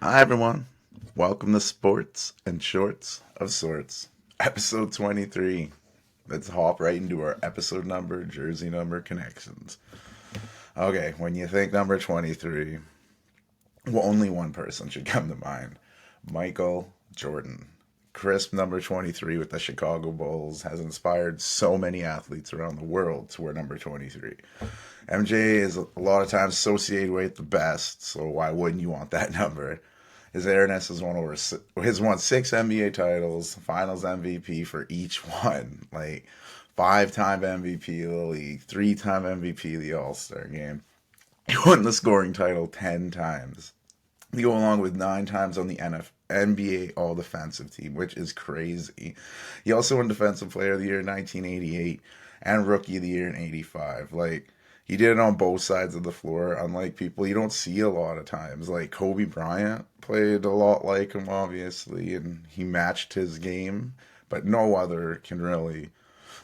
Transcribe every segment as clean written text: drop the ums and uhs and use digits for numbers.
Hi, everyone. Welcome to Sports and Shorts of Sorts, episode 23. Let's hop right into our episode number, jersey number connections. Okay, when you think number 23, well, only one person should come to mind: Michael Jordan. Crisp number 23 with the Chicago Bulls has inspired so many athletes around the world to wear number 23. MJ is a lot of times associated with the best, so why wouldn't you want that number? His airness has won 6 NBA titles, Finals MVP for each one, like 5-time MVP of the league, 3-time MVP of the All Star game. He won the scoring title 10 times. He go along with 9 times on the NBA All Defensive Team, which is crazy. He also won Defensive Player of the Year in 1988 and Rookie of the Year in '85. Like, he did it on both sides of the floor, unlike people you don't see a lot of times. Like Kobe Bryant played a lot like him, obviously, and he matched his game, but no other can really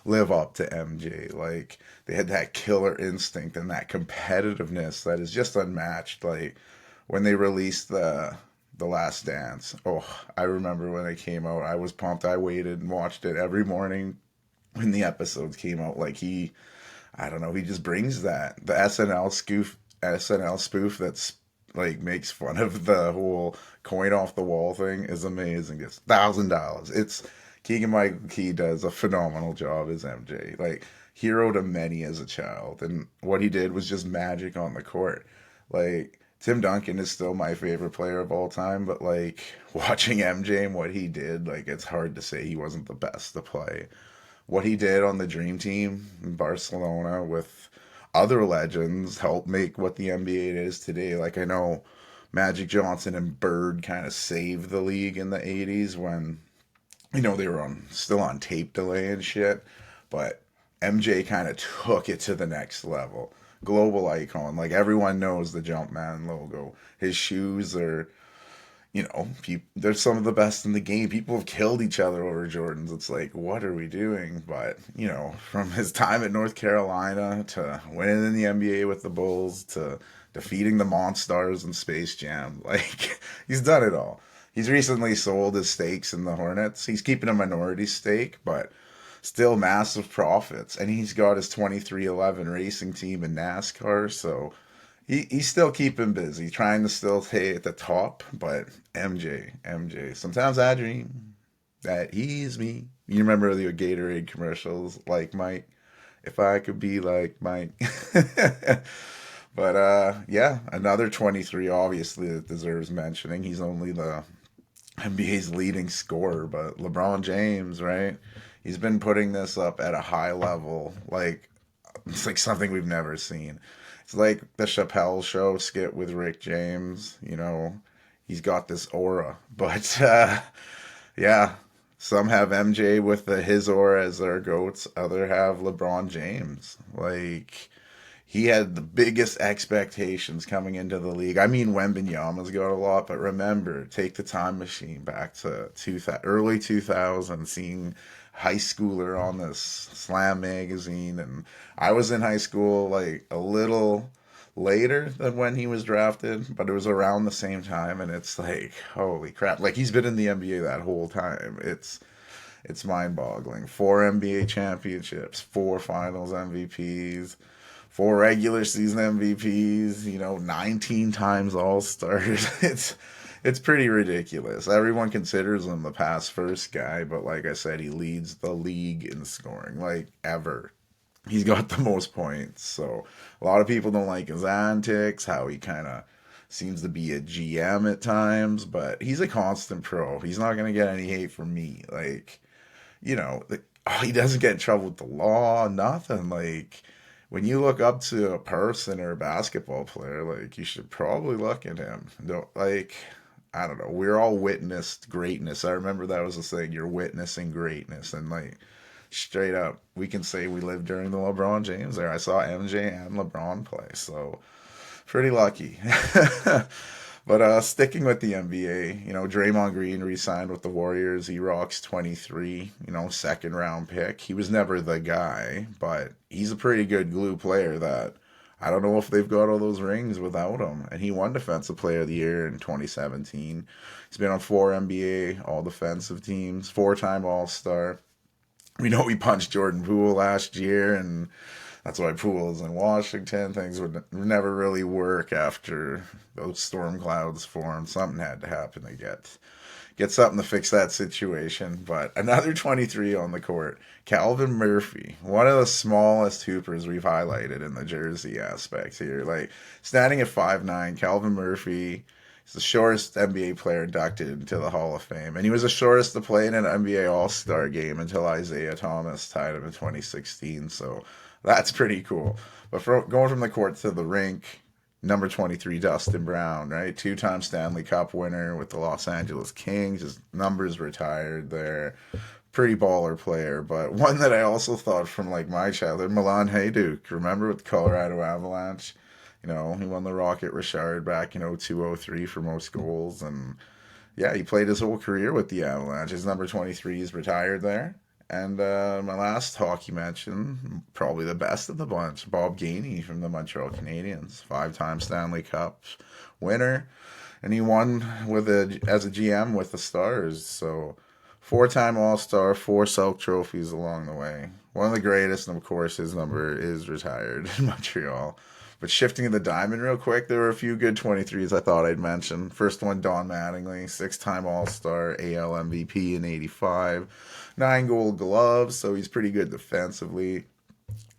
live up to MJ. Like, they had that killer instinct and that competitiveness that is just unmatched. Like, when they released the Last Dance, oh, I remember when it came out. I was pumped. I waited and watched it every morning when the episodes came out. Like, I don't know, he just brings that. The SNL spoof that's like makes fun of the whole coin off the wall thing is amazing. It's $1,000. It's Keegan Michael Key does a phenomenal job as MJ. Like, hero to many as a child, and what he did was just magic on the court. Like, Tim Duncan is still my favorite player of all time, but like, watching MJ and what he did, like, it's hard to say he wasn't the best to play. What he did on the Dream Team in Barcelona with other legends helped make what the NBA is today. Like, I know Magic Johnson and Bird kind of saved the league in the 80s when, they were still on tape delay and shit, but MJ kind of took it to the next level. Global icon. Like, everyone knows the Jumpman logo. His shoes are, they're some of the best in the game. People have killed each other over Jordans. It's like, what are we doing? But, from his time at North Carolina to winning in the NBA with the Bulls to defeating the Monstars in Space Jam, like, he's done it all. He's recently sold his stakes in the Hornets. He's keeping a minority stake, but still massive profits. And he's got his 2311 racing team in NASCAR, so he's still keeping busy, trying to still stay at the top. But MJ. Sometimes I dream that he's me. You remember the Gatorade commercials, like Mike? If I could be like Mike. But yeah, another 23 obviously that deserves mentioning. He's only the NBA's leading scorer, but LeBron James, right? He's been putting this up at a high level. Like, it's like something we've never seen. It's like the Chappelle Show skit with Rick James. He's got this aura. But yeah, some have MJ with his aura as their goats. Other have LeBron James. Like, he had the biggest expectations coming into the league. I mean, Wembenyama's got a lot, but remember, take the time machine back to early 2000s, seeing high schooler on this Slam magazine, and I was in high school like a little later than when he was drafted, but it was around the same time, and it's like, holy crap! Like, he's been in the NBA that whole time. It's mind-boggling. 4 NBA championships, 4 Finals MVPs, 4 regular season MVPs, 19 times All Stars. It's pretty ridiculous. Everyone considers him the pass first guy, but like I said, he leads the league in scoring, like, ever. He's got the most points. So a lot of people don't like his antics, how he kind of seems to be a GM at times, but he's a constant pro. He's not going to get any hate from me. Like, he doesn't get in trouble with the law, nothing. Like, when you look up to a person or a basketball player, like, you should probably look at him. Don't, like, I don't know. We're all witnessed greatness. I remember that was the thing. You're witnessing greatness, and like, straight up, we can say we lived during the LeBron James era. I saw MJ and LeBron play, so pretty lucky. But sticking with the NBA, Draymond Green re-signed with the Warriors. He rocks 23, second round pick. He was never the guy, but he's a pretty good glue player that I don't know if they've got all those rings without him. And he won Defensive Player of the Year in 2017. He's been on 4 NBA All Defensive teams, 4-time All Star. We know he punched Jordan Poole last year, and that's why Poole is in Washington. Things would never really work after those storm clouds formed. Something had to happen to get something to fix that situation. But another 23 on the court, Calvin Murphy, one of the smallest hoopers we've highlighted in the jersey aspect here. Like standing at 5'9", Calvin Murphy is the shortest NBA player inducted into the Hall of Fame. And he was the shortest to play in an NBA All-Star game until Isaiah Thomas tied him in 2016. So that's pretty cool. But going from the court to the rink, number 23, Dustin Brown, right? 2-time Stanley Cup winner with the Los Angeles Kings. His numbers retired there. Pretty baller player. But one that I also thought from like my childhood, Milan Hajduk. Remember with the Colorado Avalanche? You know, he won the Rocket Richard back in 02-03 for most goals. And yeah, he played his whole career with the Avalanche. His number 23 is retired there. And my last hockey mention, probably the best of the bunch, Bob Gainey from the Montreal Canadiens, 5-time Stanley Cup winner, and he won as a GM with the Stars. So 4-time All-Star, 4 Selk trophies along the way. One of the greatest, and of course his number is retired in Montreal. But shifting to the diamond real quick, there were a few good 23s I thought I'd mention. First one, Don Mattingly, 6-time All-Star, AL MVP in 85, 9 gold gloves, so he's pretty good defensively.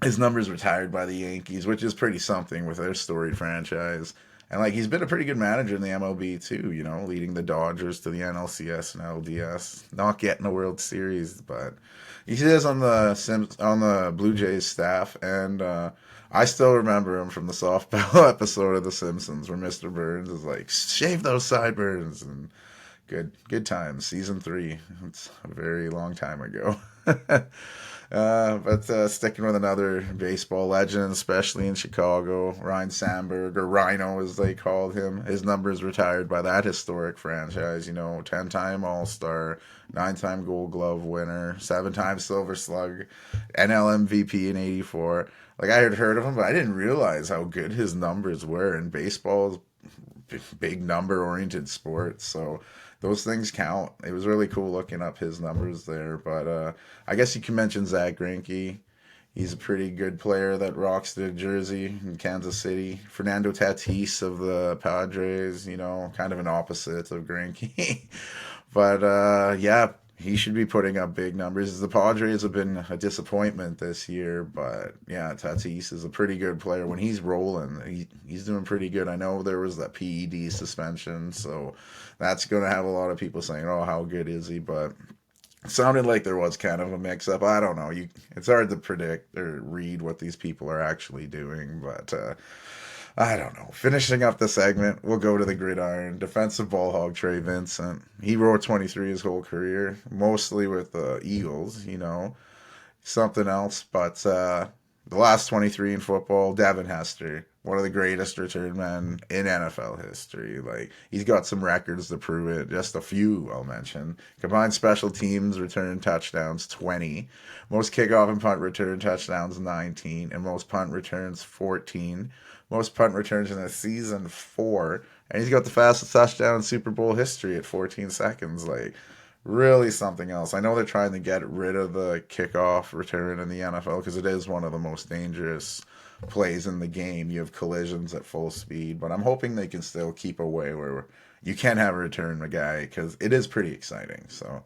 His number's retired by the Yankees, which is pretty something with their storied franchise. And like he's been a pretty good manager in the MLB too, leading the Dodgers to the NLCS and LDS. Not getting a World Series, but he is on the Blue Jays staff, and I still remember him from the softball episode of The Simpsons where Mr. Burns is like, "Shave those sideburns," and good times. Season 3. It's a very long time ago. But sticking with another baseball legend, especially in Chicago, Ryne Sandberg, or Rhino as they called him. His number is retired by that historic franchise. 10-time All-Star, 9-time Gold Glove winner, 7-time Silver Slug, NL MVP in 84. Like I had heard of him, but I didn't realize how good his numbers were. And baseball is big number-oriented sport, so those things count. It was really cool looking up his numbers there. But I guess you can mention Zach Greinke. He's a pretty good player that rocks the jersey in Kansas City. Fernando Tatis of the Padres, kind of an opposite of Greinke. But yeah, he should be putting up big numbers. The Padres have been a disappointment this year, but yeah, Tatis is a pretty good player. When he's rolling, he's doing pretty good. I know there was that PED suspension, so that's going to have a lot of people saying, "Oh, how good is he?" But it sounded like there was kind of a mix-up. I don't know. It's hard to predict or read what these people are actually doing, but I don't know. Finishing up the segment, we'll go to the gridiron. Defensive ball hog Trey Vincent. He wore 23 his whole career, mostly with the Eagles, something else. But the last 23 in football, Devin Hester, one of the greatest return men in NFL history. Like, he's got some records to prove it. Just a few I'll mention. Combined special teams return touchdowns, 20. Most kickoff and punt return touchdowns, 19. And most punt returns, 14. Most punt returns in a season, 4. And he's got the fastest touchdown in Super Bowl history at 14 seconds. Like, really something else. I know they're trying to get rid of the kickoff return in the NFL because it is one of the most dangerous plays in the game. You have collisions at full speed, but I'm hoping they can still keep a way where you can have a return the guy because it is pretty exciting. So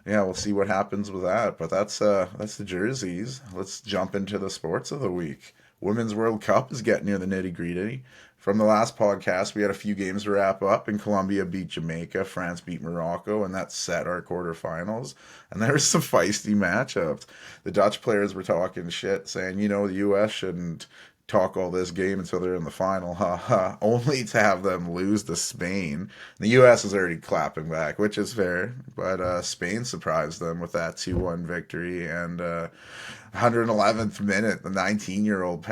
yeah, we'll see what happens with that. But that's the jerseys. Let's jump into the sports of the week. Women's World Cup is getting near the nitty gritty. From the last podcast, we had a few games to wrap up, and Colombia beat Jamaica, France beat Morocco, and that set our quarterfinals. And there was some feisty matchups. The Dutch players were talking shit, saying, the U.S. shouldn't talk all this game until they're in the final, only to have them lose to Spain. The U.S. is already clapping back, which is fair, but Spain surprised them with that 2-1 victory, and 111th minute, the 19-year-old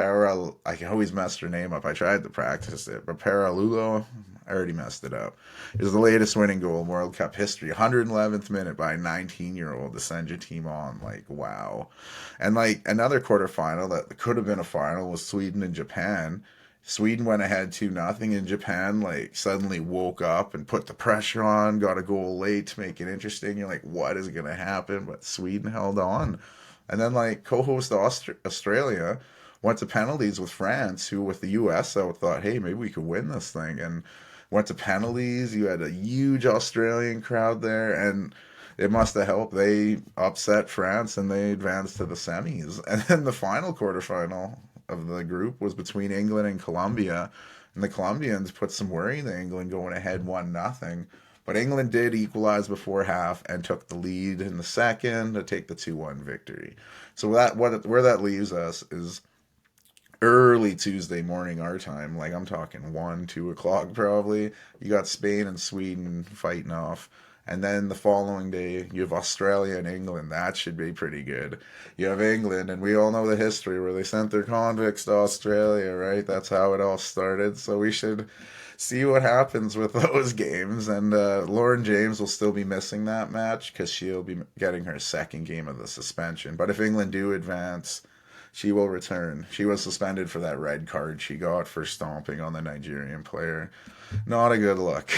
I can always mess her name up. I tried to practice it, but Paralulo, I already messed it up. It was the latest winning goal in World Cup history. 111th minute by a 19-year-old to send your team on. Like, wow. And like another quarterfinal that could have been a final was Sweden and Japan. Sweden went ahead 2-0, and Japan like suddenly woke up and put the pressure on, got a goal late to make it interesting. You're like, what is going to happen? But Sweden held on. And then like co-host Australia went to penalties with France, who with the US out thought, hey, maybe we could win this thing, and went to penalties. You had a huge Australian crowd there, and it must have helped. They upset France and they advanced to the semis. And then the final quarterfinal of the group was between England and Colombia, and the Colombians put some worry into England going ahead 1-0. But England did equalize before half and took the lead in the second to take the 2-1 victory. So where that leaves us is early Tuesday morning our time. Like I'm talking 1, 2 o'clock probably. You got Spain and Sweden fighting off. And then the following day, you have Australia and England. That should be pretty good. You have England, and we all know the history where they sent their convicts to Australia, right? That's how it all started. So we should see what happens with those games. And Lauren James will still be missing that match because she'll be getting her second game of the suspension. But if England do advance, she will return. She was suspended for that red card she got for stomping on the Nigerian player. Not a good look.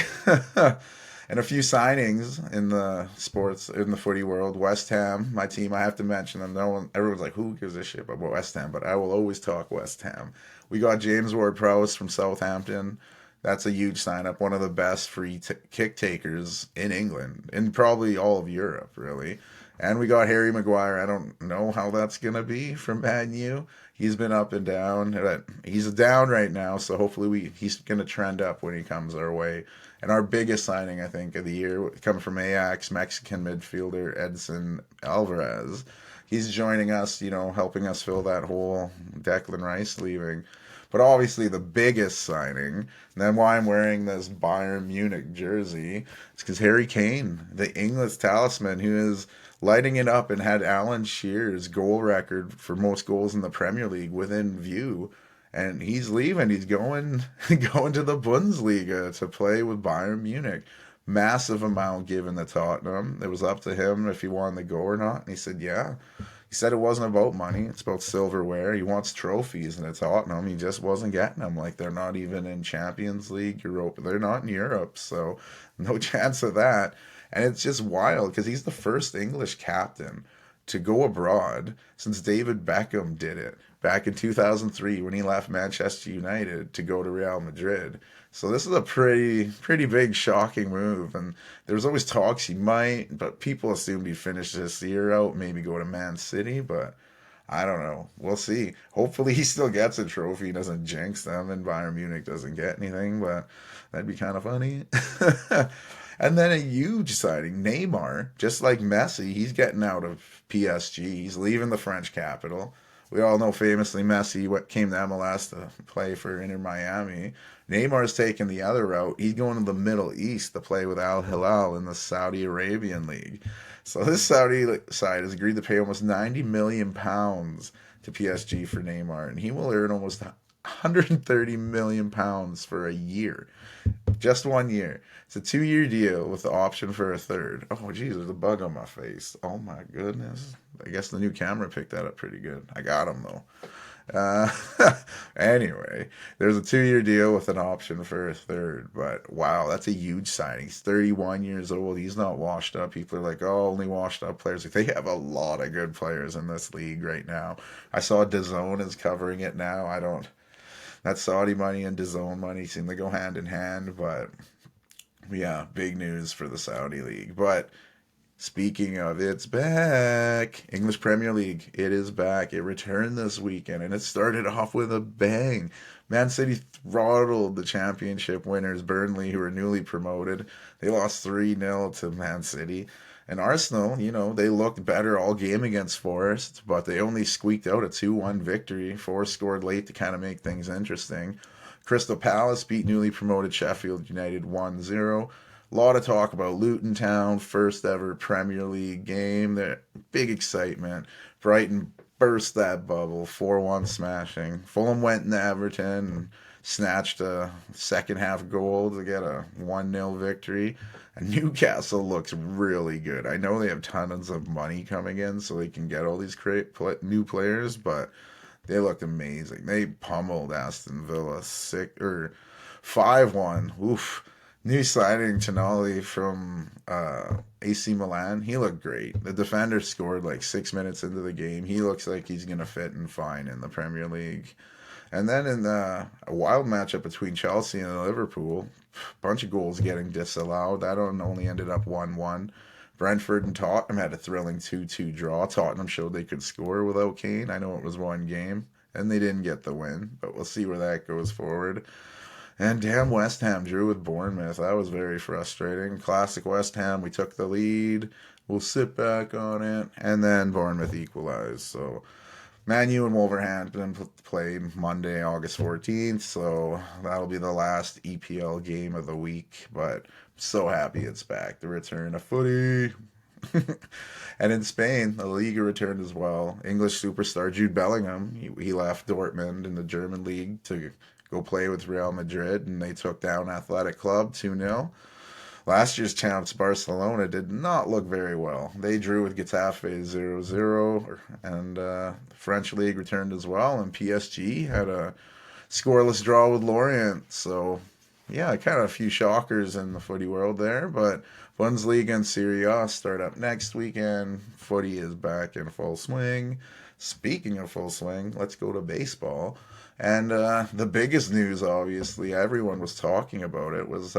And a few signings in the footy world. West Ham, my team, I have to mention them. Everyone's like, who gives a shit about West Ham? But I will always talk West Ham. We got James Ward-Prowse from Southampton. That's a huge sign up. One of the best free kick takers in England, in probably all of Europe, really. And we got Harry Maguire. I don't know how that's going to be from Man U. He's been up and down. He's down right now, so hopefully he's going to trend up when he comes our way. And our biggest signing, I think, of the year coming from Ajax, Mexican midfielder Edson Alvarez. He's joining us, helping us fill that hole. Declan Rice leaving. But obviously the biggest signing, and then why I'm wearing this Bayern Munich jersey, is because Harry Kane, the English talisman, who is lighting it up and had Alan Shearer's goal record for most goals in the Premier League within view. And he's leaving. He's going going to the Bundesliga to play with Bayern Munich. Massive amount given to Tottenham. It was up to him if he wanted to go or not. And he said, yeah. He said it wasn't about money. It's about silverware. He wants trophies, and at Tottenham, he just wasn't getting them. Like, they're not even in Champions League, Europa. They're not in Europe, so no chance of that. And it's just wild because he's the first English captain to go abroad since David Beckham did it back in 2003 when he left Manchester United to go to Real Madrid. So this is a pretty big shocking move, and there's always talks he might, but people assumed he'd finish this year out, maybe go to Man City, but I don't know. We'll see. Hopefully he still gets a trophy, doesn't jinx them, and Bayern Munich doesn't get anything, but that'd be kind of funny. And then a huge signing, Neymar, just like Messi, he's getting out of PSG. He's leaving the French capital. We all know famously Messi came to MLS to play for Inter Miami. Neymar's taking the other route. He's going to the Middle East to play with Al Hilal in the Saudi Arabian League. So this Saudi side has agreed to pay almost £90 million to PSG for Neymar, and he will earn almost £130 million for a year. Just 1 year. It's a 2-year deal with the option for a third. Oh, geez, there's a bug on my face. Oh, my goodness. I guess the new camera picked that up pretty good. I got him, though. Anyway, there's a 2-year deal with an option for a third. But, wow, that's a huge signing. He's 31 years old. He's not washed up. People are like, oh, only washed up players. Like, they have a lot of good players in this league right now. I saw DAZN is covering it now. That Saudi money and DAZN money seem to go hand in hand, but yeah, big news for the Saudi League. But speaking of, it's back. English Premier League, it is back. It returned this weekend, and it started off with a bang. Man City throttled the championship winners, Burnley, who were newly promoted. They lost 3-0 to Man City. And Arsenal, they looked better all game against Forest, but they only squeaked out a 2-1 victory. Forest scored late to kind of make things interesting. Crystal Palace beat newly promoted Sheffield United 1-0. A lot of talk about Luton Town, first ever Premier League game. There, big excitement. Brighton burst that bubble, 4-1 smashing. Fulham went into Everton and snatched a second half goal to get a 1-0 victory. And Newcastle looks really good. I know they have tons of money coming in so they can get all these new players, but they looked amazing. They pummeled Aston Villa 5-1. Oof. New signing Tonali from AC Milan. He looked great. The defender scored like 6 minutes into the game. He looks like he's gonna fit in fine in the Premier League. And then in a wild matchup between Chelsea and Liverpool, bunch of goals getting disallowed. That one only ended up 1-1. Brentford and Tottenham had a thrilling 2-2 draw. Tottenham showed they could score without Kane. I know it was one game, and they didn't get the win, but we'll see where that goes forward. And damn, West Ham drew with Bournemouth. That was very frustrating. Classic West Ham. We took the lead. We'll sit back on it. And then Bournemouth equalized. So Man U and Wolverhampton play Monday, August 14th. So that'll be the last EPL game of the week. But I'm so happy it's back. The return of footy. And in Spain, the Liga returned as well. English superstar Jude Bellingham, he left Dortmund in the German league to go play with Real Madrid, and they took down Athletic Club 2-0. Last year's champs Barcelona did not look very well. They drew with Getafe 0-0, and the French league returned as well, and PSG had a scoreless draw with Lorient. So, yeah, kind of a few shockers in the footy world there, but Bundesliga and Serie A start up next weekend. Footy is back in full swing. Speaking of full swing, let's go to baseball. And the biggest news, obviously, everyone was talking about it, was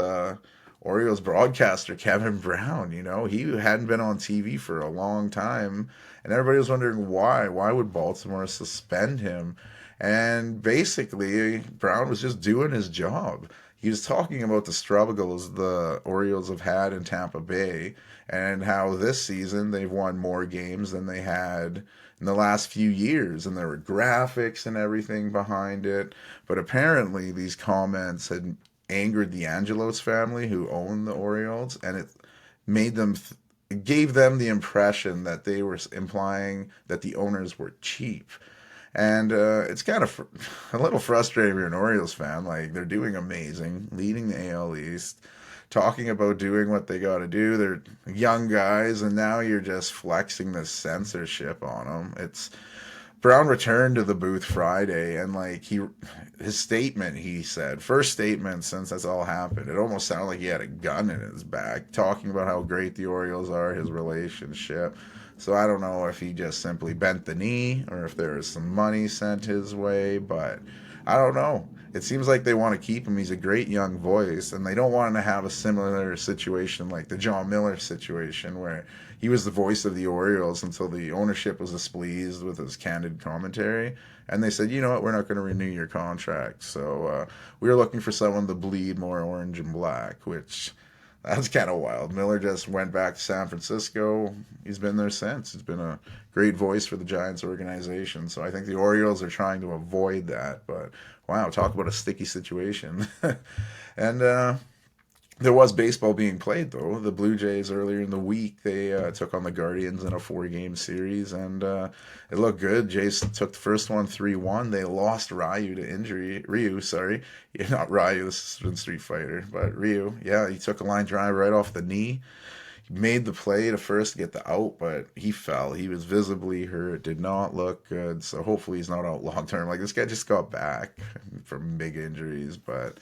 Orioles broadcaster Kevin Brown. You know, he hadn't been on TV for a long time, and everybody was wondering why. Why would Baltimore suspend him? And basically, Brown was just doing his job. He was talking about the struggles the Orioles have had in Tampa Bay and how this season they've won more games than they had in the last few years. And there were graphics and everything behind it. But apparently these comments had angered the Angelos family who own the Orioles, and it made them it gave them the impression that they were implying that the owners were cheap. And it's kind of a little frustrating if you're an Orioles fan. Like, they're doing amazing, leading the AL East, talking about doing what they got to do. They're young guys, and now you're just flexing this censorship on them. It's Brown returned to the booth Friday, and like his statement, he said, first statement since that's all happened, it almost sounded like he had a gun in his back, talking about how great the Orioles are, his relationship. So I don't know if he just simply bent the knee or if there was some money sent his way, but I don't know. It seems like they want to keep him. He's a great young voice, and they don't want him to have a similar situation like the John Miller situation where he was the voice of the Orioles until the ownership was displeased with his candid commentary, and they said, you know what, we're not going to renew your contract. So we were looking for someone to bleed more orange and black, which that's kind of wild. Miller just went back to San Francisco. He's been there since. He's been a great voice for the Giants organization. So I think the Orioles are trying to avoid that. But wow, talk about a sticky situation. And there was baseball being played, though. The Blue Jays earlier in the week, they took on the Guardians in a 4-game series, and it looked good. Jays took the first one 3-1. They lost Ryu to injury. Ryu, sorry. Yeah, not Ryu, this has been Street Fighter, but Ryu. Yeah, he took a line drive right off the knee. He made the play to first get the out, but he fell. He was visibly hurt. Did not look good, so hopefully he's not out long term. Like, this guy just got back from big injuries, but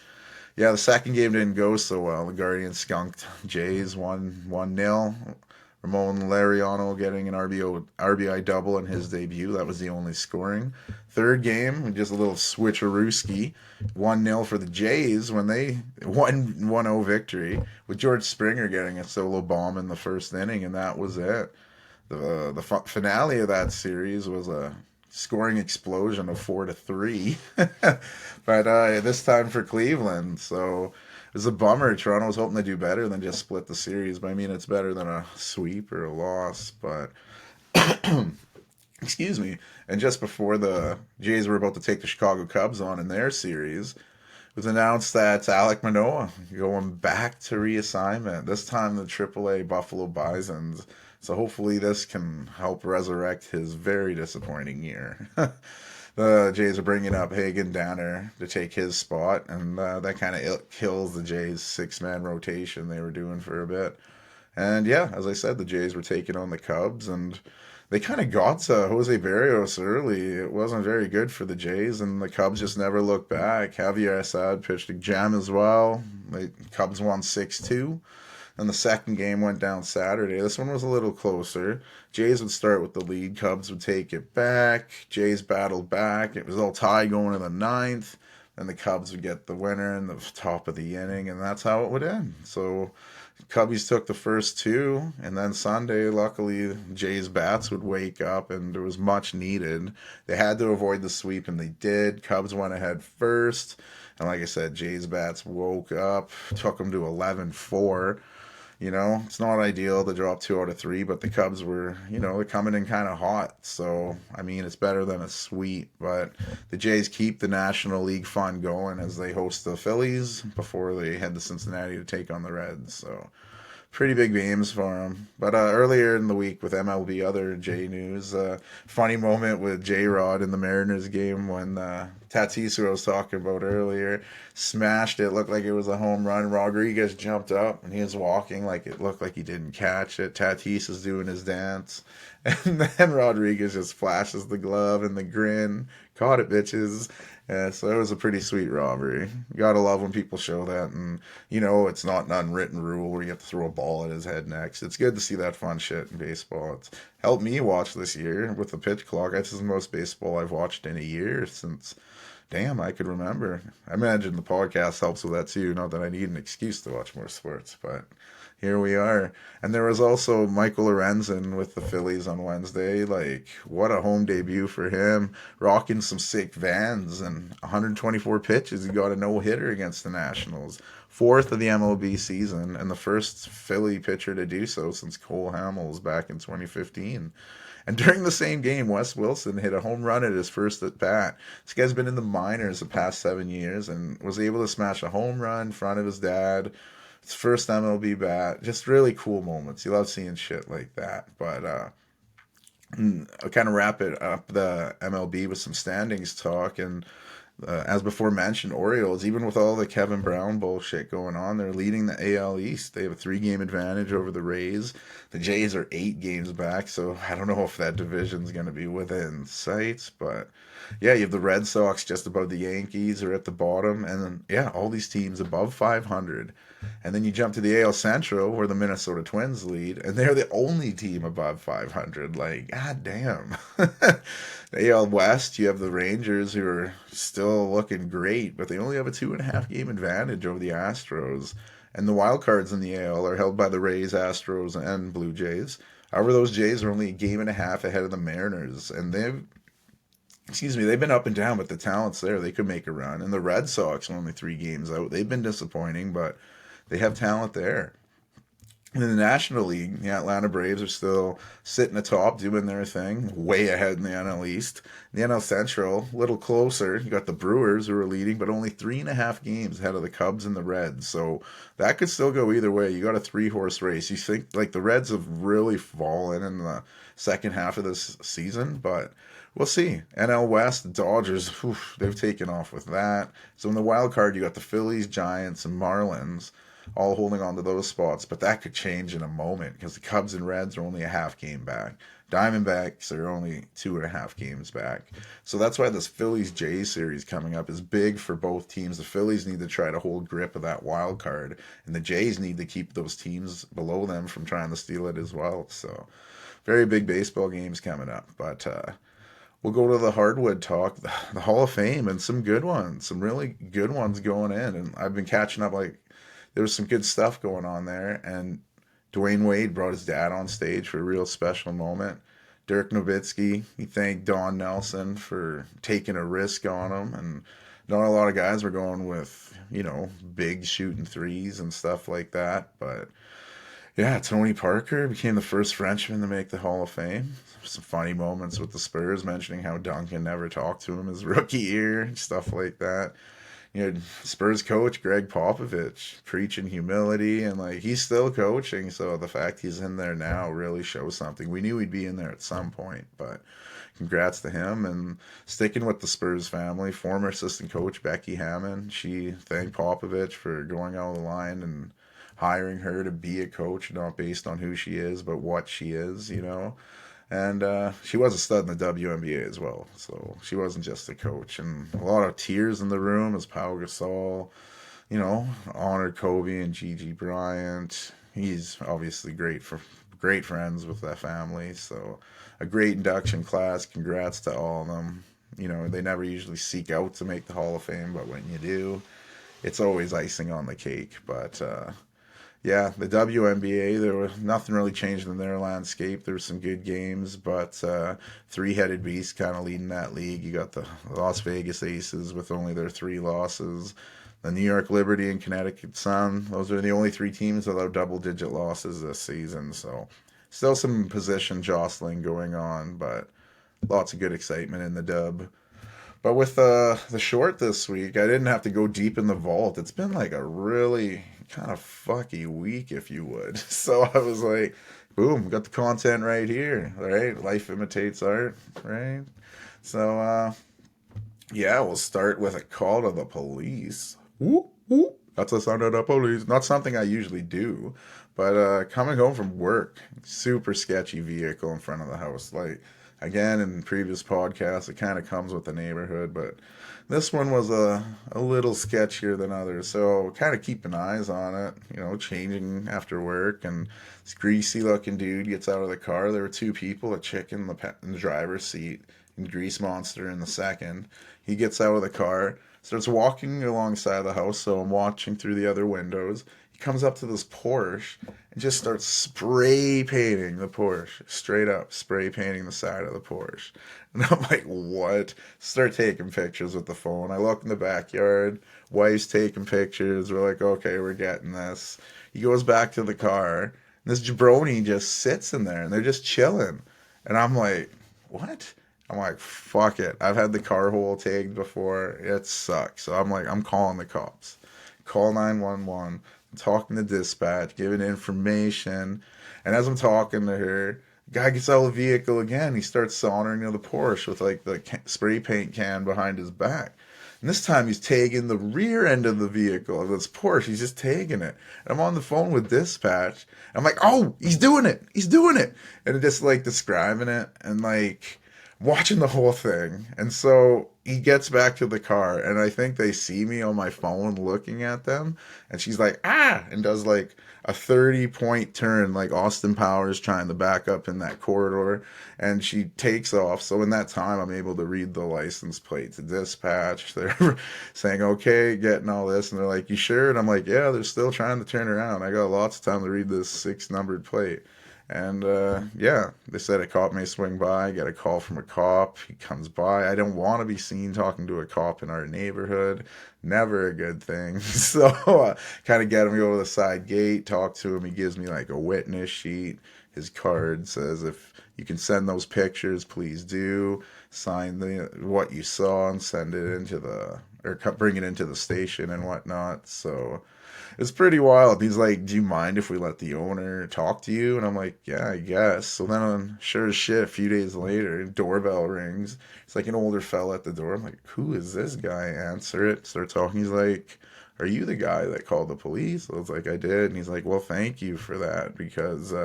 yeah, the second game didn't go so well. The Guardians skunked Jays 1-0. Ramon Laureano getting an RBI double in his debut. That was the only scoring. Third game, just a little switcherooski. 1-0 for the Jays when they won 1-0 victory, with George Springer getting a solo bomb in the first inning, and that was it. The finale of that series was a scoring explosion of 4-3, but this time for Cleveland. So it was a bummer. Toronto was hoping to do better than just split the series, but I mean, it's better than a sweep or a loss. But excuse me. And just before the Jays were about to take the Chicago Cubs on in their series, it was announced that Alek Manoah going back to reassignment. This time the AAA Buffalo Bisons. So hopefully this can help resurrect his very disappointing year. the Jays are bringing up Hagen Danner to take his spot, and that kind of kills the Jays' six-man rotation they were doing for a bit. And yeah, as I said, the Jays were taking on the Cubs, and they kind of got to Jose Barrios early. It wasn't very good for the Jays, and the Cubs just never looked back. Javier Assad pitched a gem as well. The Cubs won 6-2. And the second game went down Saturday. This one was a little closer. Jays would start with the lead. Cubs would take it back. Jays battled back. It was all tied going in the ninth. And the Cubs would get the winner in the top of the inning, and that's how it would end. So Cubbies took the first two, and then Sunday, luckily, Jays bats would wake up, and it was much needed. They had to avoid the sweep, and they did. Cubs went ahead first, and like I said, Jays bats woke up, took them to 11-4. You know, it's not ideal to drop 2 out of 3, but the Cubs were, they're coming in kind of hot. So, I mean, it's better than a sweep. But the Jays keep the National League fun going as they host the Phillies before they head to Cincinnati to take on the Reds. So, pretty big games for them. But earlier in the week with MLB other J news, funny moment with J-Rod in the Mariners game when Tatis, who I was talking about earlier, smashed it. Looked like it was a home run. Rodriguez jumped up and he was walking like it looked like he didn't catch it. Tatis is doing his dance. And then Rodriguez just flashes the glove and the grin. Caught it, bitches. Yeah, so it was a pretty sweet robbery. You gotta love when people show that, and it's not an unwritten rule where you have to throw a ball at his head next. It's good to see that fun shit in baseball. It's helped me watch this year with the pitch clock. This is the most baseball I've watched in a year since, damn, I could remember. I imagine the podcast helps with that too. Not that I need an excuse to watch more sports, but here we are. And there was also Michael Lorenzen with the Phillies on Wednesday. Like, what a home debut for him. Rocking some sick Vans and 124 pitches. He got a no-hitter against the Nationals. Fourth of the MLB season and the first Philly pitcher to do so since Cole Hamels back in 2015. And during the same game, Wes Wilson hit a home run at his first at bat. This guy's been in the minors the past 7 years and was able to smash a home run in front of his dad. His first MLB bat. Just really cool moments. You love seeing shit like that. But I'll kind of wrap it up, the MLB, with some standings talk. And as before mentioned, Orioles, even with all the Kevin Brown bullshit going on, they're leading the AL East. They have a 3-game advantage over the Rays. The Jays are 8 games back, so I don't know if that division's going to be within sight. But yeah, you have the Red Sox just above the Yankees or at the bottom. And then, yeah, all these teams above 500. And then you jump to the AL Central where the Minnesota Twins lead, and they're the only team above 500. Like, god damn. The AL West, you have the Rangers, who are still looking great, but they only have a 2.5-game advantage over the Astros. And the wild cards in the AL are held by the Rays, Astros, and Blue Jays. However, those Jays are only a game and a half ahead of the Mariners, and they've been up and down, but the talent's there. They could make a run. And the Red Sox are only 3 games out. They've been disappointing, but they have talent there. In the National League, the Atlanta Braves are still sitting atop, doing their thing, way ahead in the NL East. In the NL Central, a little closer. You got the Brewers, who are leading, but only 3.5 games ahead of the Cubs and the Reds. So that could still go either way. You got a 3-horse race. You think, like, the Reds have really fallen in the second half of this season, but we'll see. NL West, the Dodgers, they've taken off with that. So in the wild card, you got the Phillies, Giants, and Marlins all holding on to those spots, but that could change in a moment because the Cubs and Reds are only a half game back. Diamondbacks are only 2.5 games back. So that's why this Phillies-Jays series coming up is big for both teams. The Phillies need to try to hold grip of that wild card, and the Jays need to keep those teams below them from trying to steal it as well. So very big baseball games coming up. But we'll go to the hardwood talk, the Hall of Fame, and some good ones, some really good ones going in. And I've been catching up, like, there was some good stuff going on there, and Dwayne Wade brought his dad on stage for a real special moment. Dirk Nowitzki, he thanked Don Nelson for taking a risk on him, and not a lot of guys were going with, big shooting threes and stuff like that, but yeah, Tony Parker became the first Frenchman to make the Hall of Fame. Some funny moments with the Spurs, mentioning how Duncan never talked to him his rookie year, stuff like that. Spurs coach Greg Popovich preaching humility, and like he's still coaching. So the fact he's in there now really shows something. We knew he'd be in there at some point, but congrats to him. And sticking with the Spurs family, former assistant coach Becky Hammond, she thanked Popovich for going out of the line and hiring her to be a coach, not based on who she is, but what she is, And she was a stud in the WNBA as well, so she wasn't just a coach. And a lot of tears in the room as Pau Gasol, honored Kobe and Gigi Bryant. He's obviously great friends with that family, so a great induction class. Congrats to all of them. They never usually seek out to make the Hall of Fame, but when you do, it's always icing on the cake. But yeah, the WNBA, there was nothing really changed in their landscape. There were some good games, but three-headed beast kind of leading that league. You got the Las Vegas Aces with only their 3 losses. The New York Liberty and Connecticut Sun, those are the only 3 teams that have double-digit losses this season. So still some position jostling going on, but lots of good excitement in the dub. But with the short this week, I didn't have to go deep in the vault. It's been like a really kind of fucky week, if you would. So I was like, boom, got the content right here, right? Life imitates art, right? So, yeah, we'll start with a call to the police. Whoop, whoop. That's the sound of the police. Not something I usually do, but coming home from work, super sketchy vehicle in front of the house. Like, again, in previous podcasts, it kind of comes with the neighborhood, but this one was a little sketchier than others. So kind of keeping eyes on it, changing after work. And this greasy looking dude gets out of the car. There were 2 people, a chick in the driver's seat and Grease Monster in the second. He gets out of the car, starts walking alongside the house. So I'm watching through the other windows. He comes up to this Porsche and just starts spray painting the Porsche. Straight up spray painting the side of the Porsche. And I'm like, what? Start taking pictures with the phone. I look in the backyard. Wife's taking pictures. We're like, okay, we're getting this. He goes back to the car. And this jabroni just sits in there and they're just chilling. And I'm like, what? I'm like, fuck it. I've had the car hole tagged before. It sucks. So I'm like, I'm calling the cops. Call 911. I'm talking to dispatch, giving information. And as I'm talking to her, the guy gets out of the vehicle again. He starts soldering the Porsche with like the spray paint can behind his back. And this time he's tagging the rear end of the vehicle of this Porsche. He's just tagging it. And I'm on the phone with dispatch. I'm like, oh, he's doing it. He's doing it. And just like describing it and like watching the whole thing. And so he gets back to the car and I think they see me on my phone looking at them. And she's like, ah, and does like a 30-point turn like Austin Powers trying to back up in that corridor. And she takes off. So in that time, I'm able to read the license plate to dispatch. They're saying, okay, getting all this. And they're like, you sure? And I'm like, yeah, they're still trying to turn around. I got lots of time to read this 6-numbered plate. And yeah, they said a cop may swing by. Get a call from a cop. He comes by. I don't want to be seen talking to a cop in our neighborhood. Never a good thing. So kind of get him to go to the side gate, talk to him. He gives me like a witness sheet. His card says if you can send those pictures, please do. Sign what you saw and send it into or bring it into the station and whatnot. So it's pretty wild. He's like, do you mind if we let the owner talk to you? And I'm like, yeah, I guess. So then, sure as shit, a few days later, doorbell rings. It's like an older fella at the door. I'm like, who is this guy? Answer it. Start talking. He's like, are you the guy that called the police? I was like, I did. And he's like, well, thank you for that. Because,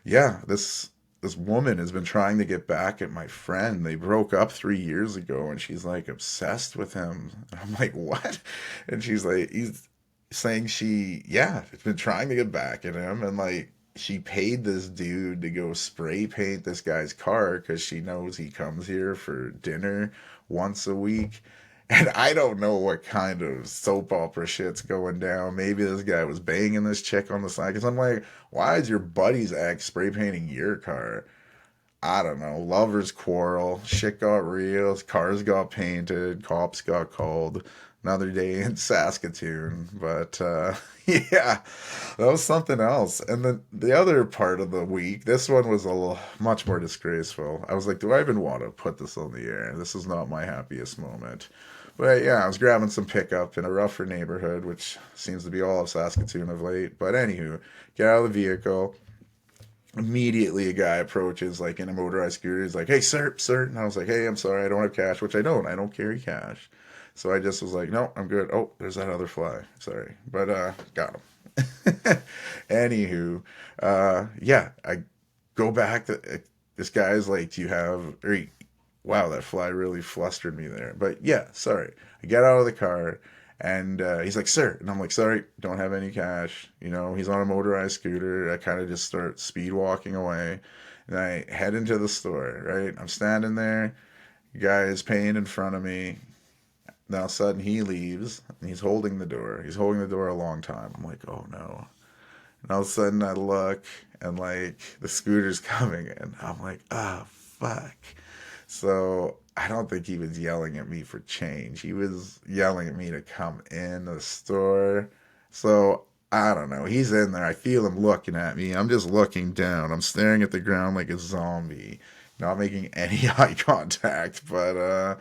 yeah, this woman has been trying to get back at my friend. They broke up 3 years ago, and she's like obsessed with him. And I'm like, what? And she's like, he's saying it's been trying to get back at him, and like she paid this dude to go spray paint this guy's car because she knows he comes here for dinner once a week. And I don't know what kind of soap opera shit's going down. Maybe this guy was banging this chick on the side. Because I'm like, why is your buddy's ex spray painting your car? I don't know. Lovers quarrel. Shit got real. Cars got painted. Cops got called. Another day in Saskatoon. But yeah, that was something else. And then the other part of the week, this one was much more disgraceful. I was like, do I even want to put this on the air? This is not my happiest moment. But yeah, I was grabbing some pickup in a rougher neighborhood, which seems to be all of Saskatoon of late. But anywho, get out of the vehicle. Immediately, a guy approaches, like in a motorized scooter. He's like, "Hey, sir, sir," and I was like, "Hey, I'm sorry, I don't have cash," which I don't. I don't carry cash. So I just was like, "No, I'm good." Oh, there's that other fly. Sorry, but got him. Anywho, yeah, I go back. This guy's like, "Do you have?" Wow, that fly really flustered me there. But yeah, sorry. I get out of the car and he's like, "Sir," and I'm like, "Sorry, don't have any cash." You know, he's on a motorized scooter. I kind of just start speed walking away, and I head into the store. Right, I'm standing there. Guy is paying in front of me. Now, all of a sudden, he leaves and he's holding the door. He's holding the door a long time. I'm like, "Oh no." And all of a sudden, I look and like the scooter's coming in. I'm like, "Ah, fuck." So I don't think he was yelling at me for change. He was yelling at me to come in the store. So I don't know. He's in there. I feel him looking at me. I'm just looking down. I'm staring at the ground like a zombie, not making any eye contact. But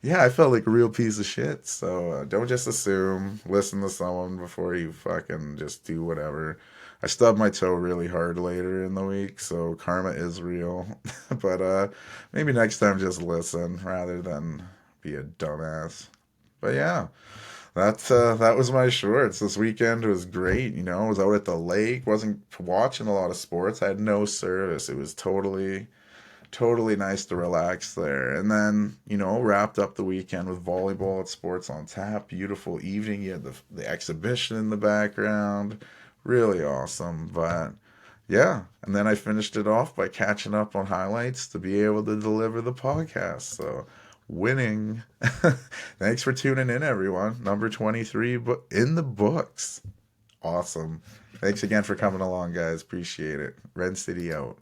yeah, I felt like a real piece of shit. So don't just assume. Listen to someone before you fucking just do whatever. I stubbed my toe really hard later in the week, so karma is real. But maybe next time just listen rather than be a dumbass. But yeah, that was my shorts. This weekend was great. You know, I was out at the lake. Wasn't watching a lot of sports. I had no service. It was totally nice to relax there. And then, wrapped up the weekend with volleyball at Sports on Tap. Beautiful evening. You had the exhibition in the background. Really awesome. But yeah, and then I finished it off by catching up on highlights to be able to deliver the podcast. So, winning. Thanks for tuning in, everyone. Number 23 in the books. Awesome. Thanks again for coming along, guys. Appreciate it. Red City out.